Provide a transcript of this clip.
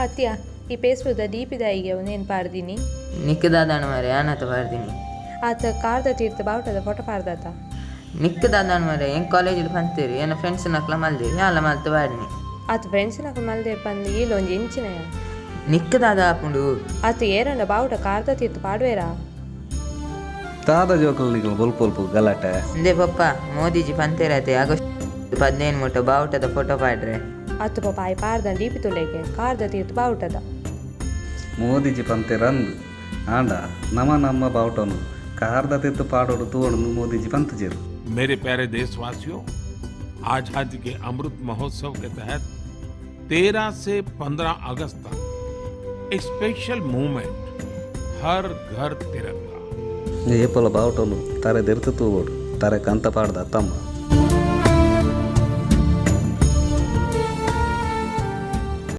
ಅತ್ಯ ಈ ಪೇಸ್ಬುದ ದೀಪಿದಾಯಿಗೆ ಅವನೇನು ಪಾಡ್ದೀನಿ ನಿಕ್ಕದಾದಾಣ ಮಾರೆ ಆನತ ಪಾಡ್ದೀನಿ ಆತ ಕಾರ್ದ ತೀರ್ಥ ಬಾವುಟದ ಫೋಟೋ ಪಾಡ್ದಾತ ನಿಕ್ಕದಾದಾಣ ಮಾರೆ ಹೆಂಗೆ ಕಾಲೇಜಲ್ಲಿ ಬಂತೀರಿ ಏನೋ ಫ್ರೆಂಡ್ಸ್ ನಕ್ಲ ಮಲ್ದಿರಿ ಯಾಲ ಮಲ್ತು ಬಾಡಿನಿ ಆತ ಫ್ರೆಂಡ್ಸಿನಕ ಮಲ್ದೆ ಪಂದು ಈಲೊಂದು ಎಂಚಿನಯ ನಿಕ್ಕದಾದ ಹಾಕೊಂಡು ಆತ ಏರಂಡ ಬಾವುಟ ಕಾರ್ದ ತೀರ್ಥ ಪಾಡ್ವೇರಾ ತಾದ ಜೋಕಲ್ ನಿಖಲ್ ಬೊಲ್ಪ ಬೊಲ್ಪ ಗಲಾಟೆ ಅಂದೇ ಪಪ್ಪ ಮೋದಿಜಿ ಪಂತೇರತೆ ಆಗಸ್ಟ್ 15 ಮುಟ್ಟ ಬಾವುಟದ ಫೋಟೋ ಪಾಡ್ರೆ ಆತ ಪಾಪ ಆಯ್ ಪಾಡ್ದ ದೀಪಿ ತುಲೆಗೆ ಕಾರ್ದ ತೀರ್ಥ ಬಾವುಟದ ಮೋದಿಜಿ ಪಂತೆ ರಂದು ಆಂಡ ನಮ್ಮ ಬಾವುಟನು ಕಾರ್ದ ತೆತ್ತು ಪಾಡೋಡು ತೋಡು ಮೋದಿಜಿ पंतजेರು। मेरे प्यारे देशवासियों, आजादी के अमृत महोत्सव के तहत 13 से 15 अगस्त तक एक स्पेशल मूवमेंट हर घर तिरंगा ಏಪಲ ಬಾವುಟನು ತಾರೆ ದೆರ್ತು ತೂಗೋಡು ತಾರೆ ಕಂತ ಪಾಡ್ದ ತಮ್ಮ